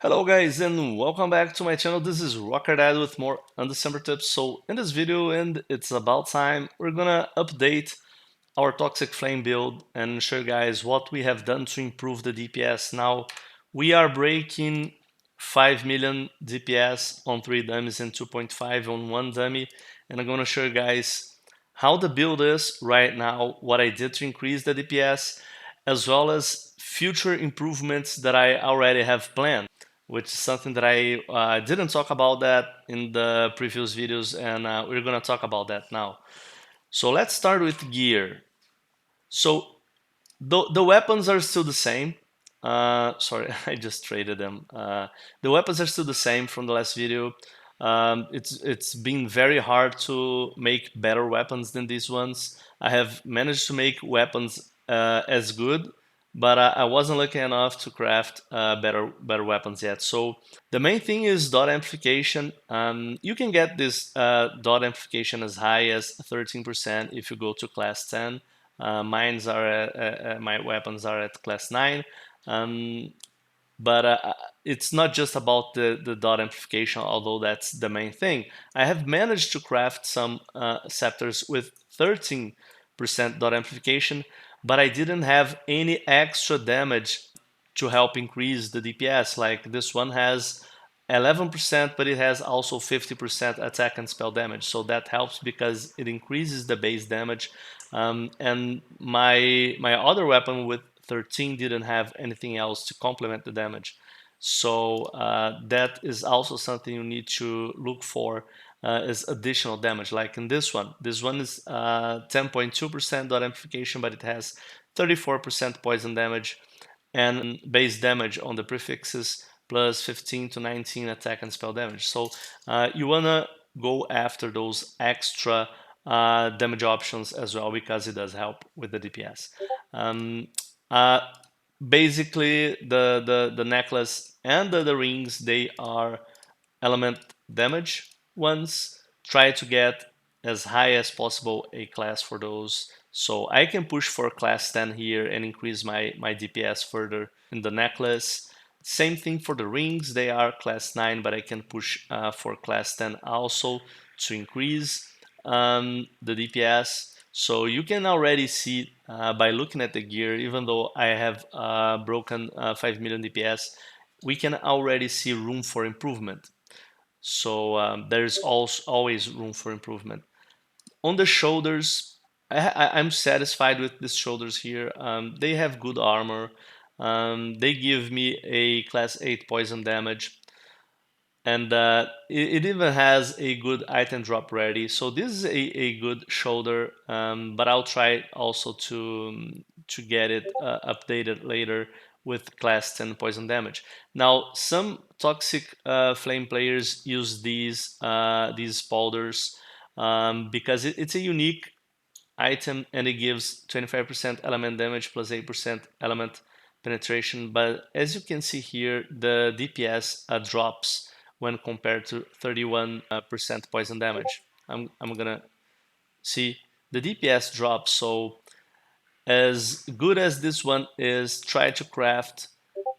Hello guys and welcome back to my channel. This is Rocker Dad with more undecember tips. So in this video, and it's about time, we're gonna update our Toxic Flame build and show you guys what we have done to improve the DPS. Now we are breaking 5 million DPS on 3 dummies and 2.5 on 1 dummy, and I'm gonna show you guys how the build is right now, what I did to increase the DPS, as well as future improvements that I already have planned, which is something that I didn't talk about that in the previous videos, and we're gonna talk about that now. So let's start with gear. So the weapons are still the same. Sorry, I just traded them. The weapons are still the same from the last video. It's been very hard to make better weapons than these ones. I have managed to make weapons as good, but I wasn't lucky enough to craft better weapons yet. So the main thing is dot amplification. You can get this dot amplification as high as 13% if you go to class 10. Mines are my weapons are at class 9, but it's not just about the dot amplification, although that's the main thing. I have managed to craft some scepters with 13% dot amplification, but I didn't have any extra damage to help increase the DPS. Like this one has 11%, but it has also 50% attack and spell damage. So that helps because it increases the base damage. And my other weapon with 13 didn't have anything else to complement the damage. So that is also something you need to look for is additional damage. Like in this one is 10.2% dot amplification, but it has 34% poison damage and base damage on the prefixes plus 15 to 19 attack and spell damage. So you wanna go after those extra damage options as well because it does help with the DPS. Uh, Basically, the necklace and the rings, they are element damage ones. Try to get as high as possible a class for those. So I can push for class 10 here and increase my DPS further in the necklace. Same thing for the rings, they are class 9, but I can push for class 10 also to increase the DPS. So you can already see by looking at the gear, even though I have broken 5 million DPS, we can already see room for improvement. So there's also always room for improvement. On the shoulders, I'm satisfied with these shoulders here. They have good armor. They give me a class 8 poison damage. And it even has a good item drop ready. So this is a good shoulder, but I'll try also to get it updated later with class 10 poison damage. Now, some toxic flame players use these powders because it's a unique item and it gives 25% element damage plus 8% element penetration. But as you can see here, the DPS drops when compared to 31% poison damage. I'm gonna see the DPS drops. So as good as this one is, try to craft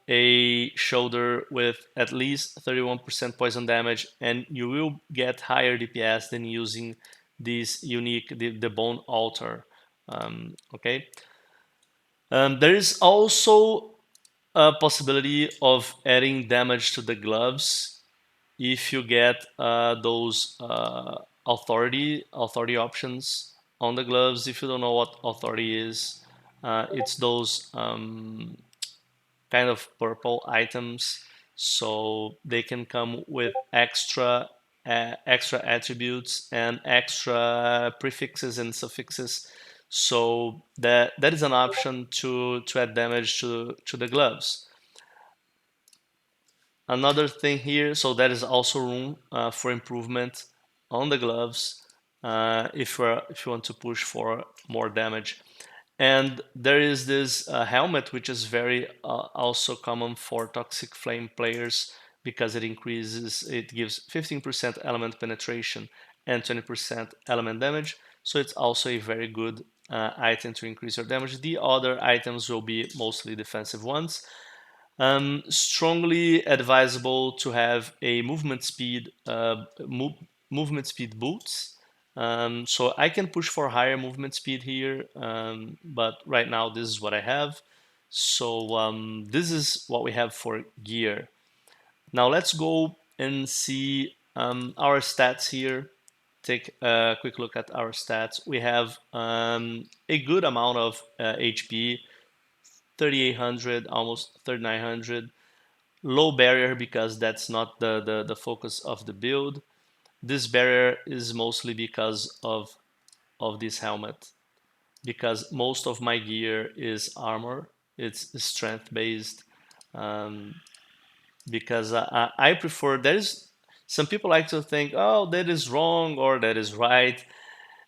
a shoulder with at least 31% poison damage and you will get higher DPS than using this unique, the bone altar. Okay. There is also a possibility of adding damage to the gloves if you get those authority options on the gloves. If you don't know what authority is, it's those kind of purple items, so they can come with extra attributes and extra prefixes and suffixes. So that is an option to add damage to the gloves. Another thing here, so there is also room for improvement on the gloves if you want to push for more damage. And there is this helmet, which is very also common for toxic flame players because it gives 15% element penetration and 20% element damage. So it's also a very good item to increase your damage. The other items will be mostly defensive ones. Strongly advisable to have a movement speed movement speed boots. So I can push for higher movement speed here, but right now this is what I have. So this is what we have for gear. Now let's go and see our stats here. Take a quick look at our stats. We have a good amount of HP, 3,800, almost 3,900. Low barrier because that's not the focus of the build. This barrier is mostly because of this helmet, because most of my gear is armor. It's strength based. Um, because I prefer, there's some people like to think, oh, that is wrong or that is right.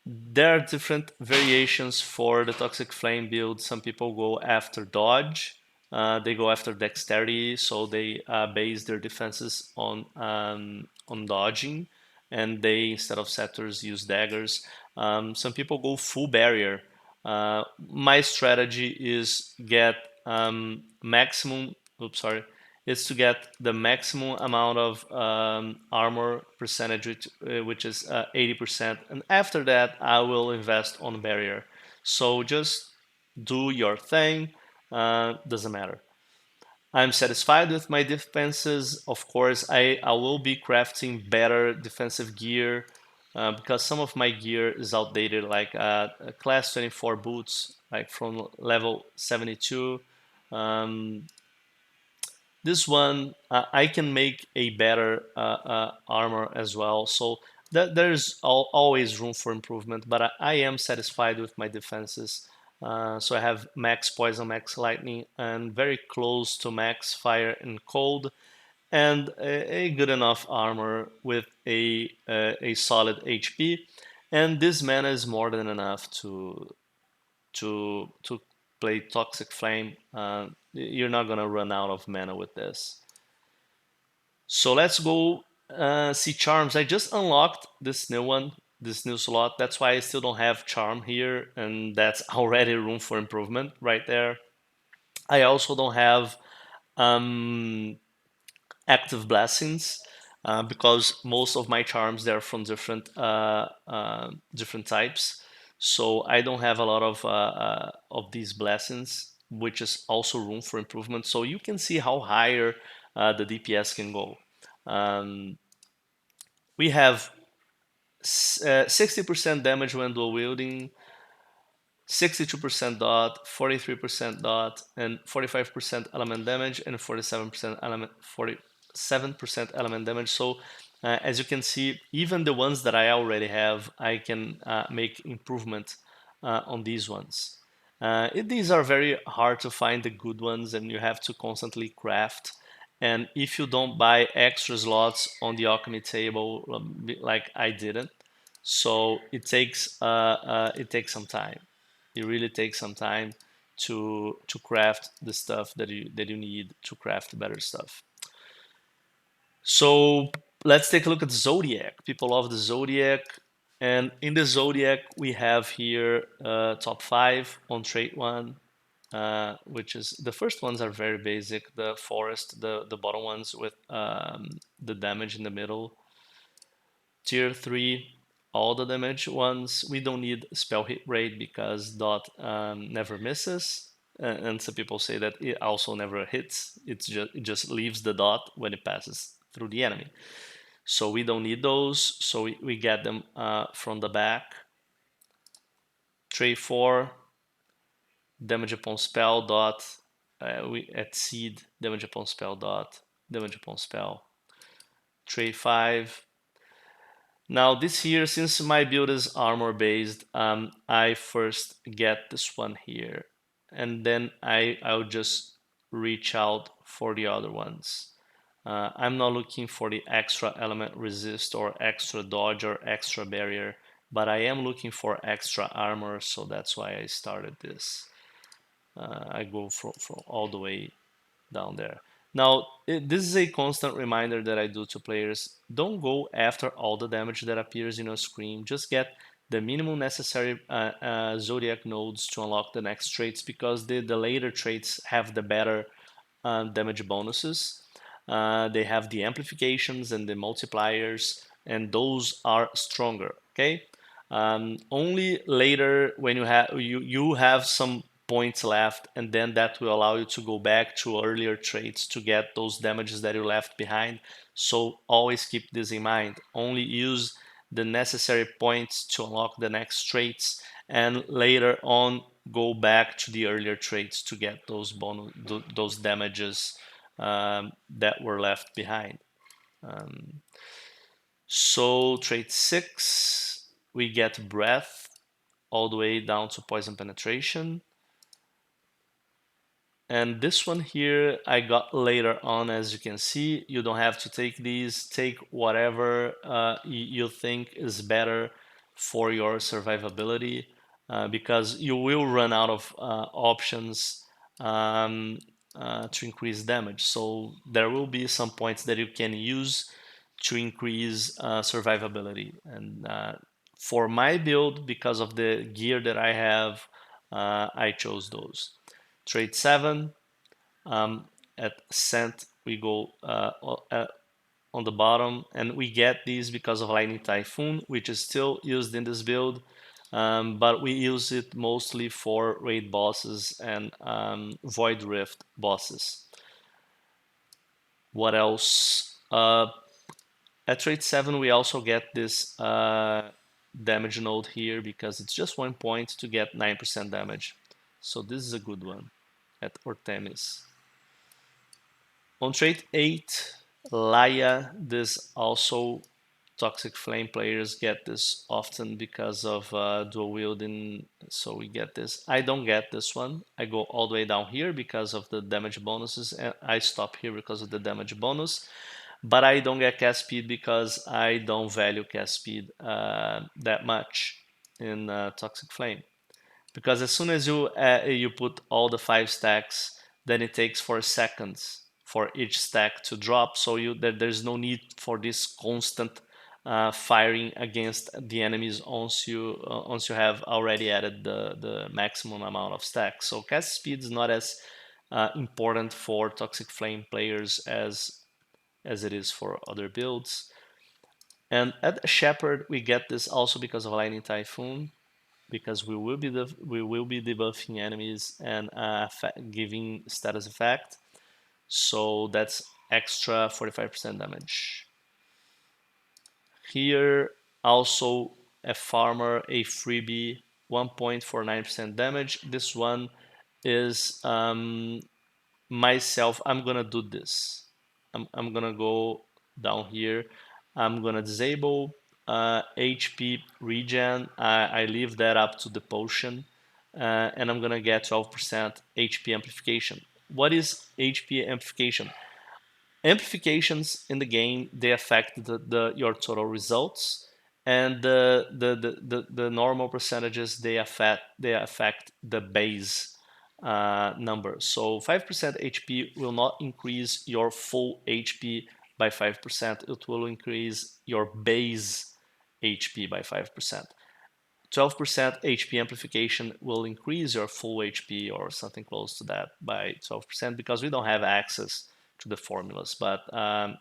There are different variations for the Toxic Flame build. Some people go after dodge, they go after dexterity, so they base their defenses on dodging, and they, instead of scepters, use daggers. Some people go full barrier. My strategy is get maximum. Oops, sorry. Is to get the maximum amount of armor percentage, which is 80%, and after that I will invest on barrier. So just do your thing, doesn't matter. I'm satisfied with my defenses. Of course, I will be crafting better defensive gear because some of my gear is outdated, like class 24 boots, like from level 72. Um, this one, I can make a better armor as well. So there's always room for improvement, but I am satisfied with my defenses. So I have max poison, max lightning, and very close to max fire and cold, and a good enough armor with a solid HP. And this mana is more than enough to play Toxic Flame. You're not gonna run out of mana with this. So let's go see charms. I just unlocked this new one, this new slot. That's why I still don't have charm here, and that's already room for improvement right there. I also don't have um, active blessings because most of my charms they're from different types. So I don't have a lot of these blessings, which is also room for improvement. So you can see how higher the DPS can go. Um, we have 60% damage when dual wielding, 62% dot, 43% dot, and 45% element damage, and 47% element damage. So as you can see, even the ones that I already have, I can make improvement on these ones. These are very hard to find the good ones, and you have to constantly craft. And if you don't buy extra slots on the alchemy table, like I didn't, so it takes some time. It really takes some time to craft the stuff that you need to craft better stuff. So let's take a look at Zodiac. People love the Zodiac. And in the Zodiac, we have here top 5 on trait 1, which is the first ones are very basic. The forest, the bottom ones with the damage in the middle. Tier 3, all the damage ones. We don't need spell hit rate because dot never misses. And some people say that it also never hits. It just leaves the dot when it passes through the enemy. So we don't need those. So we get them from the back. Tray 4, damage upon spell dot. We at seed, damage upon spell dot, damage upon spell. Tray 5. Now this here, since my build is armor based, I first get this one here, and then I'll just reach out for the other ones. I'm not looking for the extra element resist or extra dodge or extra barrier, but I am looking for extra armor, so that's why I started this. I go from all the way down there. Now, this is a constant reminder that I do to players. Don't go after all the damage that appears in your screen. Just get the minimum necessary Zodiac nodes to unlock the next traits, because the later traits have the better damage bonuses. They have the amplifications and the multipliers, and those are stronger. Okay. Only later when you have some points left, and then that will allow you to go back to earlier traits to get those damages that you left behind. So always keep this in mind. Only use the necessary points to unlock the next traits, and later on go back to the earlier traits to get those those damages that were left behind. So trait 6, we get breath all the way down to poison penetration. And this one here I got later on. As you can see, you don't have to take these. Take whatever you think is better for your survivability, because you will run out of options um, to increase damage. So there will be some points that you can use to increase survivability. And for my build, because of the gear that I have, I chose those. Trait 7, at Scent, we go on the bottom, and we get these because of Lightning Typhoon, which is still used in this build, but we use it mostly for raid bosses and Void Rift bosses. What else? At trait 7, we also get this damage node here because it's just 1 point to get 9% damage. So this is a good one at Artemis. On trait 8, Laia, this also Toxic Flame players get this often because of dual wielding, so we get this. I don't get this one. I go all the way down here because of the damage bonuses, and I stop here because of the damage bonus. But I don't get cast speed because I don't value cast speed that much in Toxic Flame. Because as soon as you put all the 5 stacks, then it takes 4 seconds for each stack to drop. So there's no need for this constant firing against the enemies once you have already added the maximum amount of stacks. So cast speed is not as important for Toxic Flame players as it is for other builds. And at Shepherd, we get this also because of Lightning Typhoon, because we will be debuffing enemies and giving status effect. So that's extra 45% damage. Here also a farmer, a freebie, 1 point for 9% damage. This one is myself. I'm gonna do this. I'm gonna go down here. I'm gonna disable HP regen. I leave that up to the potion, and I'm gonna get 12% HP amplification. What is HP amplification? Amplifications in the game, they affect your total results, and the normal percentages, they affect the base number. So 5% HP will not increase your full HP by 5%. It will increase your base HP by 5%. 12% HP amplification will increase your full HP or something close to that by 12%, because we don't have access to the formulas. But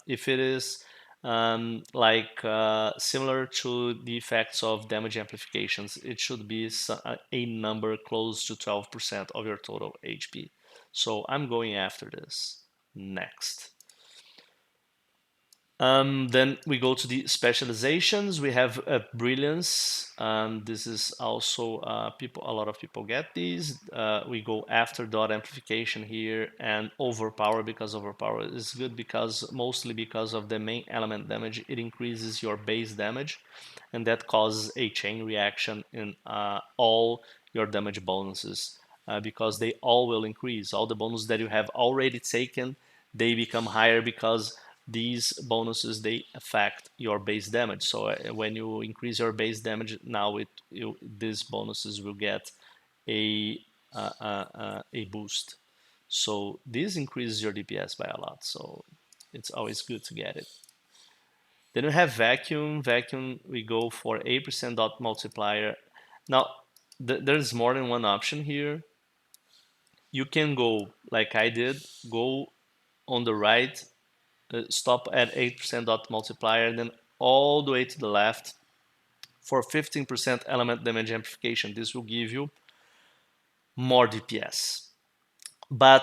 if it is similar to the effects of damage amplifications, it should be a number close to 12% of your total HP. So I'm going after this next. Then we go to the specializations. We have brilliance. This is also a lot of people get these. We go after dot amplification here, and overpower, because overpower is good mostly because of the main element damage. It increases your base damage, and that causes a chain reaction in all your damage bonuses, because they all will increase. All the bonuses that you have already taken, they become higher because these bonuses, they affect your base damage. So when you increase your base damage, now these bonuses will get a boost. So this increases your DPS by a lot. So it's always good to get it. Then we have vacuum. Vacuum, we go for 8% dot multiplier. Now there's more than one option here. you can go like I did, go on the right, stop at 8% dot multiplier, then all the way to the left for 15% element damage amplification. This will give you more DPS. But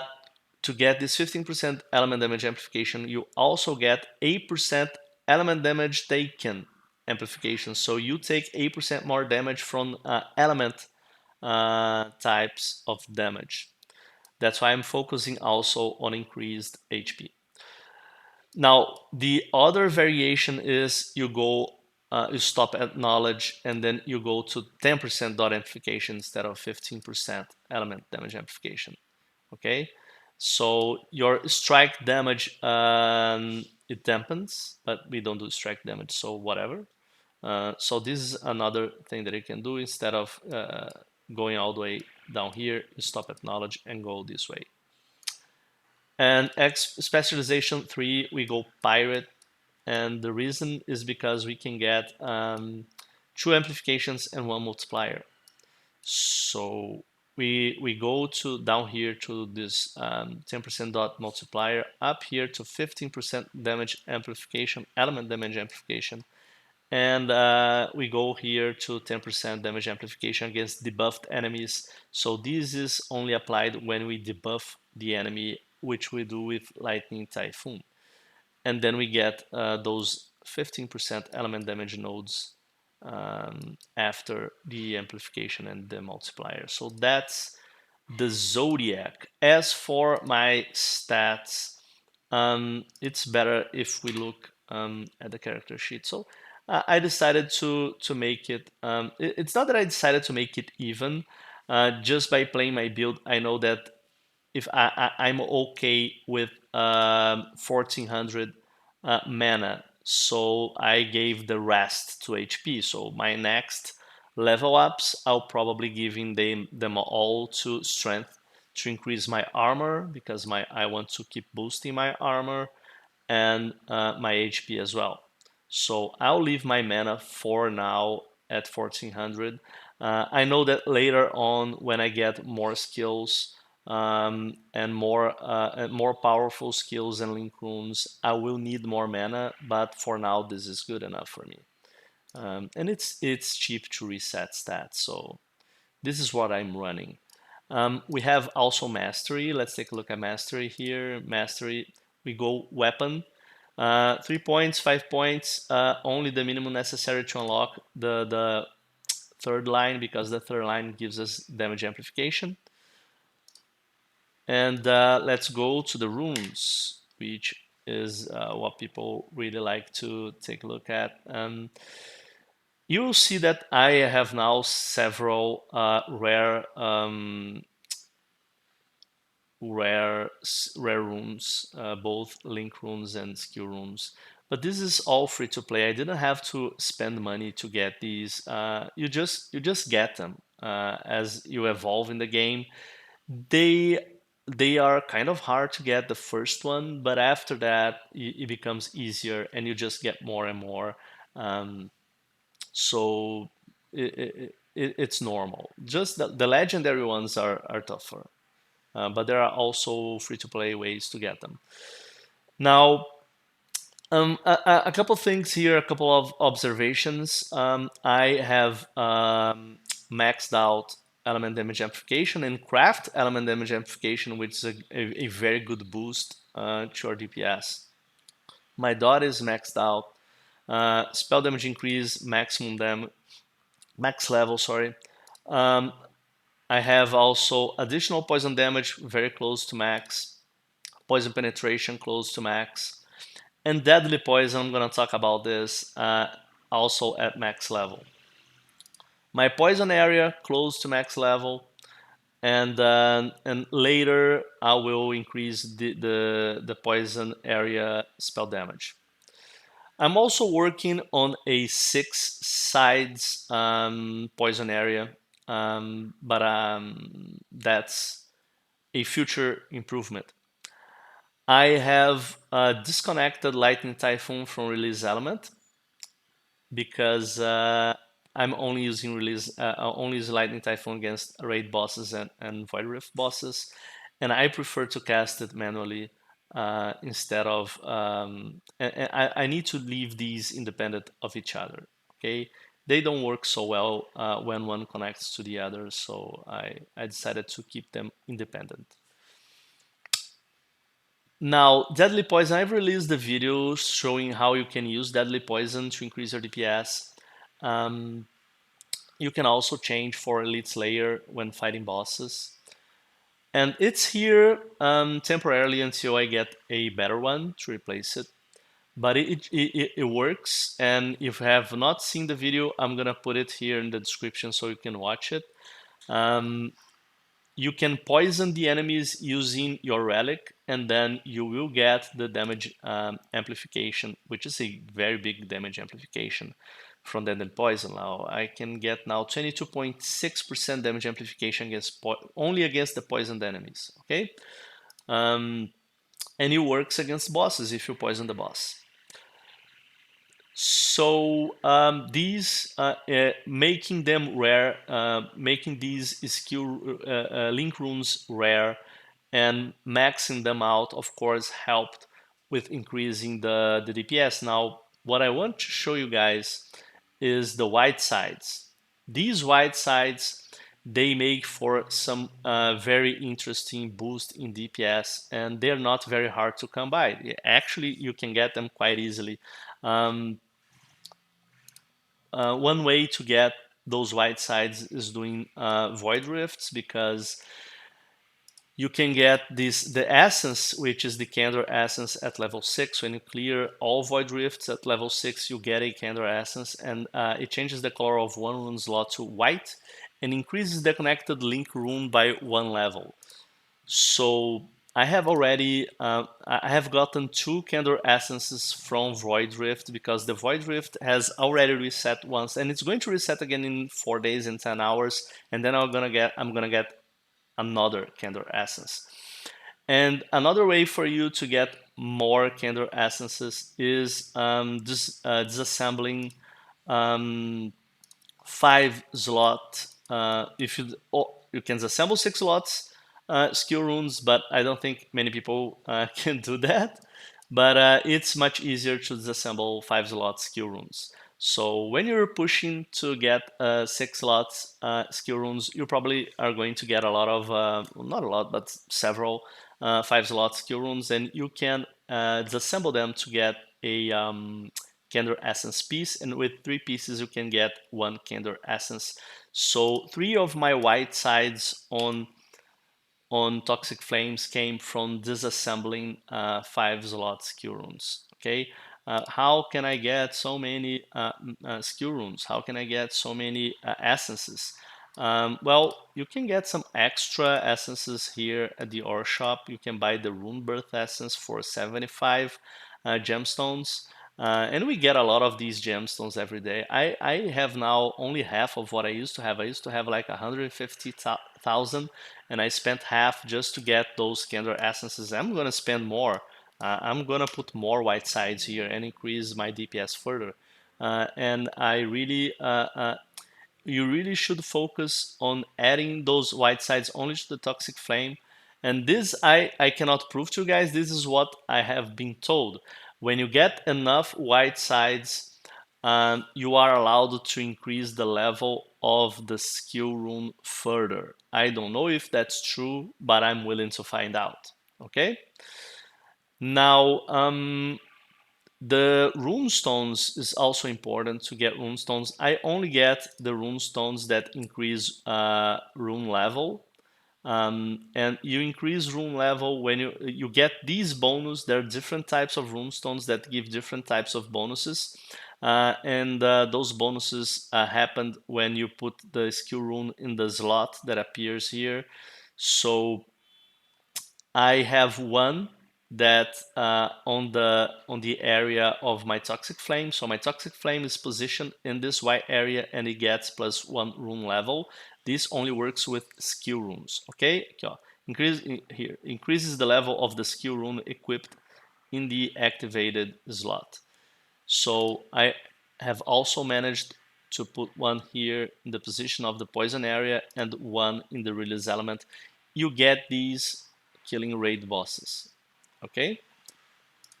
to get this 15% element damage amplification, you also get 8% element damage taken amplification. So you take 8% more damage from element types of damage. That's why I'm focusing also on increased HP. Now, the other variation is you stop at knowledge, and then you go to 10% dot amplification instead of 15% element damage amplification. Okay, so your strike damage, it dampens, but we don't do strike damage, so whatever. So this is another thing that you can do instead of going all the way down here. You stop at knowledge and go this way. And specialization 3, we go pirate, and the reason is because we can get 2 amplifications and 1 multiplier. So we go to down here to this 10% dot multiplier, up here to 15% damage amplification, element damage amplification, and we go here to 10% damage amplification against debuffed enemies. So this is only applied when we debuff the enemy, which we do with Lightning Typhoon. And then we get those 15% element damage nodes after the amplification and the multiplier. So that's the Zodiac. As for my stats, it's better if we look at the character sheet. So I decided to make it, it's not that I decided to make it even. Just by playing my build, I know that if I'm okay with 1400 mana, so I gave the rest to HP. So my next level ups, I'll probably giving them all to strength to increase my armor, because I want to keep boosting my armor, and my HP as well. So I'll leave my mana for now at 1400. I know that later on, when I get more skills and more powerful skills and link runes, I will need more mana. But for now, this is good enough for me. And it's cheap to reset stats, so this is what I'm running. We have also mastery. Let's take a look at mastery here. Mastery, we go weapon. 3 points, 5 points, only the minimum necessary to unlock the third line, because the third line gives us damage amplification. And let's go to the runes, which is what people really like to take a look at. You will see that I have now several rare runes, both link runes and skill runes. But this is all free to play. I didn't have to spend money to get these. You just get them as you evolve in the game. They are kind of hard to get the first one, but after that it becomes easier, and you just get more and more. So it's normal. Just the legendary ones are tougher. But there are also free-to-play ways to get them. Now, a couple things here, a couple of observations. I have maxed out element damage amplification and craft element damage amplification, which is a very good boost to our DPS. My dot is maxed out. Spell damage increase, max level, sorry. I have also additional poison damage, very close to max. Poison penetration, close to max. And deadly poison, I'm going to talk about this, also at max level. My poison area, close to max level. And later, I will increase the poison area spell damage. I'm also working on a 6 sides poison area, but that's a future improvement. I have disconnected Lightning Typhoon from release element because I'm only using only use Lightning Typhoon against raid bosses and Void Rift bosses, and I prefer to cast it manually instead of. And I need to leave these independent of each other. Okay, they don't work so well when one connects to the other, so I decided to keep them independent. Now, Deadly Poison, I've released the video showing how you can use Deadly Poison to increase your DPS. Um, you can also change for Elite Slayer when fighting bosses. And it's here temporarily until I get a better one to replace it. But it works, and if you have not seen the video, I'm gonna put it here in the description so you can watch it. Um, you can poison the enemies using your relic, and then you will get the damage amplification, which is a very big damage amplification from the poison. Now I can get now 22.6% damage amplification against only against the poisoned enemies. Okay, and it works against bosses if you poison the boss. So these making them rare, making these skill link runes rare, and maxing them out, of course, helped with increasing the DPS. Now, what I want to show you guys is the white sides. These white sides, they make for some very interesting boost in DPS, and they're not very hard to come by. Actually, you can get them quite easily. One way to get those white sides is doing void rifts, because you can get the essence, which is the candor essence at level 6. When you clear all void rifts at level 6, you get a candor essence, and it changes the color of one rune slot to white and increases the connected link rune by 1 level. So I have already I have gotten 2 candor essences from Void Rift, because the Void Rift has already reset once, and it's going to reset again in 4 days and 10 hours, and then I'm gonna get another candor essence. And another way for you to get more candor essences is disassembling 5 slot. If you you can assemble 6 slots skill runes, but I don't think many people can do that. But it's much easier to disassemble 5 slot skill runes. So when you're pushing to get 6 slots skill runes, you probably are going to get a lot of, well, not a lot, but several 5 slot skill runes, and you can disassemble them to get a Candor Essence piece, and with 3 pieces you can get 1 Candor Essence. So 3 of my white sides on Toxic Flames came from disassembling 5 slot skill runes. Okay, how can I get so many skill runes? How can I get so many essences? Well, you can get some extra essences here at the ore shop. You can buy the Rune Birth Essence for 75 gemstones. And we get a lot of these gemstones every day. I have now only half of what I used to have. I used to have like 150,000, and I spent half just to get those Candor Essences. I'm gonna spend more. I'm gonna put more white sides here and increase my DPS further. And I really you really should focus on adding those white sides only to the Toxic Flame. And this I cannot prove to you guys. This is what I have been told. When you get enough white sides, you are allowed to increase the level of the skill rune further. I don't know if that's true, but I'm willing to find out. Okay? Now, the rune stones is also important to get rune stones. I only get the rune stones that increase rune level. And you increase rune level when you get these bonus. There are different types of rune stones that give different types of bonuses. And those bonuses happened when you put the skill rune in the slot that appears here. So I have one that on the area of my Toxic Flame. So my Toxic Flame is positioned in this white area, and it gets +1 rune level. This only works with skill runes. Okay, increases the level of the skill rune equipped in the activated slot. So I have also managed to put one here in the position of the poison area and one in the release element, you get these killing raid bosses. Okay,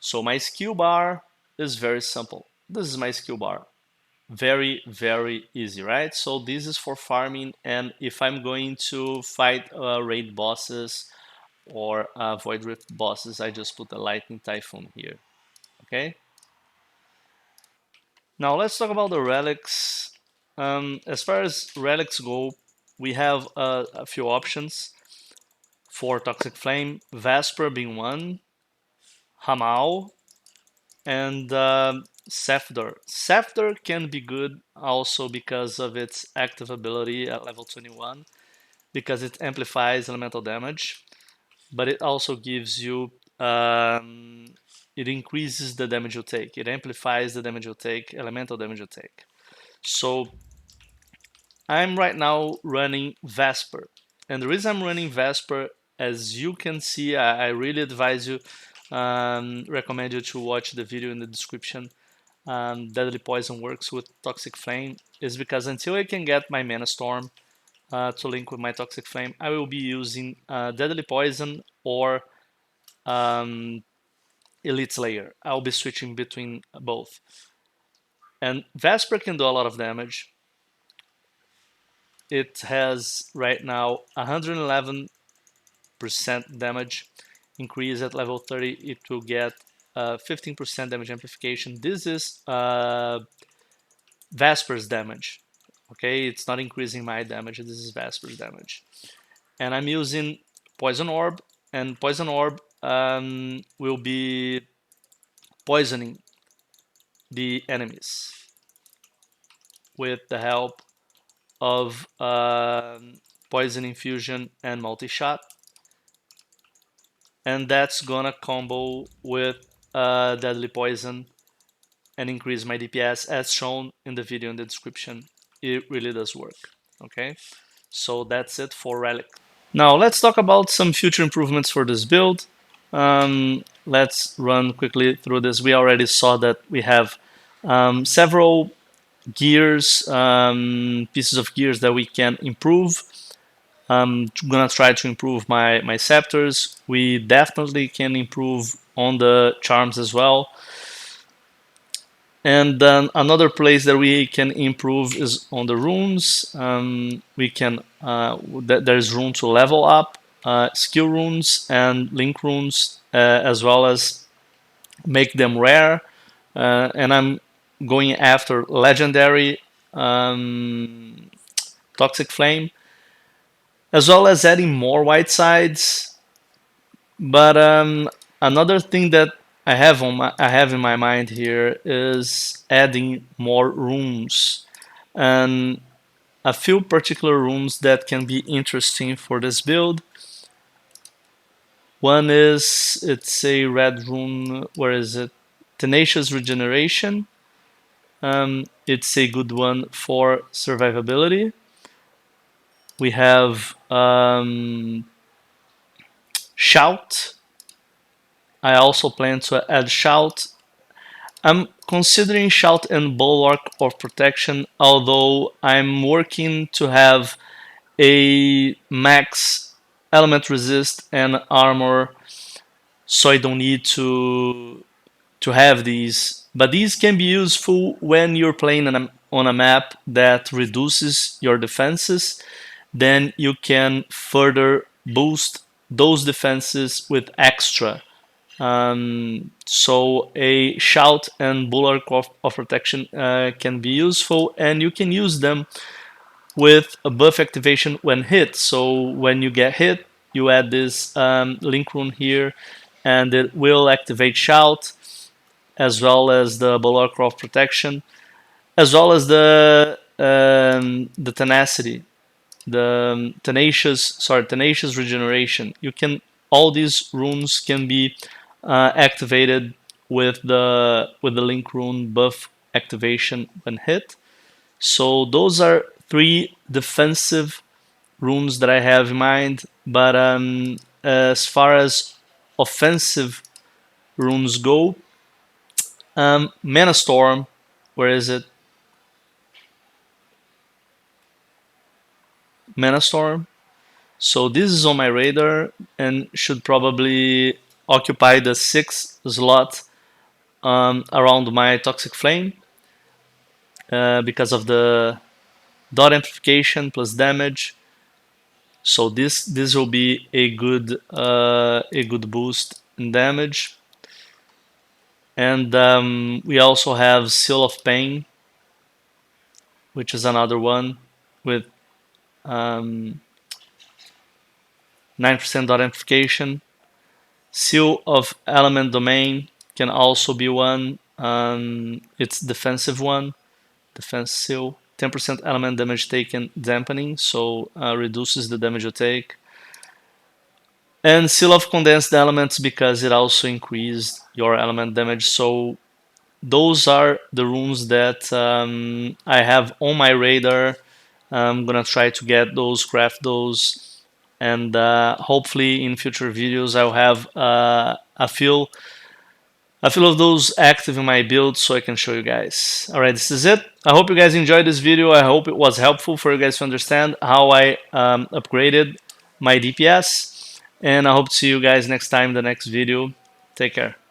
so my skill bar is very simple. This is my skill bar. Very easy, right? So this is for farming, and if I'm going to fight raid bosses or void rift bosses, I just put a lightning typhoon here. Okay, now let's talk about the relics. As far as relics go, we have a few options for Toxic Flame, Vesper being one, Hamal, and Scepter. Scepter can be good also because of its active ability at level 21, because it amplifies elemental damage, but it also gives you, it increases the damage you take. It amplifies the damage you take, elemental damage you take. So I'm right now running Vesper. And the reason I'm running Vesper, as you can see, I really advise you, recommend you to watch the video in the description. Deadly Poison works with Toxic Flame, is because until I can get my Mana Storm to link with my Toxic Flame, I will be using Deadly Poison or Elite Slayer. I'll be switching between both. And Vesper can do a lot of damage. It has right now 111% damage increase at level 30. It will get 15% damage amplification. This is Vesper's damage. Okay, it's not increasing my damage. This is Vesper's damage. And I'm using Poison Orb, and Poison Orb will be poisoning the enemies with the help of Poison Infusion and Multi-Shot. And that's gonna combo with Deadly Poison and increase my DPS as shown in the video in the description. It really does work. Okay, so that's it for Relic. Now let's talk about some future improvements for this build. Let's run quickly through this. We already saw that we have several gears, pieces of gears that we can improve. I'm gonna try to improve my scepters. We definitely can improve on the charms as well. And then another place that we can improve is on the runes. We can there's room to level up skill runes and link runes, as well as make them rare. And I'm going after legendary Toxic Flame, as well as adding more white sides. But another thing that I have in my mind here is adding more rooms, and a few particular rooms that can be interesting for this build. One is, it's a red rune. Where is it? Tenacious Regeneration. It's a good one for survivability. We have Shout. I also plan to add Shout. I'm considering Shout and Bulwark of Protection, although I'm working to have a max element resist and armor, so I don't need to have these. But these can be useful when you're playing on a map that reduces your defenses. Then you can further boost those defenses with extra. So a Shout and Bulwark of Protection can be useful, and you can use them with a buff activation when hit. So when you get hit, you add this link rune here, and it will activate Shout, as well as the Bulwark of Protection, as well as the Tenacity, the Tenacious Regeneration. You can, all these runes can be activated with the link rune buff activation when hit. So those are 3 defensive runes that I have in mind. But as far as offensive runes go, Mana Storm, where is it? Mana Storm. So this is on my radar and should probably occupy the 6th slot around my Toxic Flame because of the dot amplification plus damage. So this will be a good boost in damage. And we also have Seal of Pain, which is another one with 9% dot amplification. Seal of Element Domain can also be one. It's defensive one. Defense seal. 10% element damage taken dampening, so reduces the damage you take. And Seal of Condensed Elements because it also increased your element damage. So those are the runes that I have on my radar. I'm gonna try to get those, craft those, and hopefully in future videos I'll have a few of those active in my build so I can show you guys. Alright, this is it. I hope you guys enjoyed this video. I hope it was helpful for you guys to understand how I upgraded my DPS. And I hope to see you guys next time in the next video. Take care.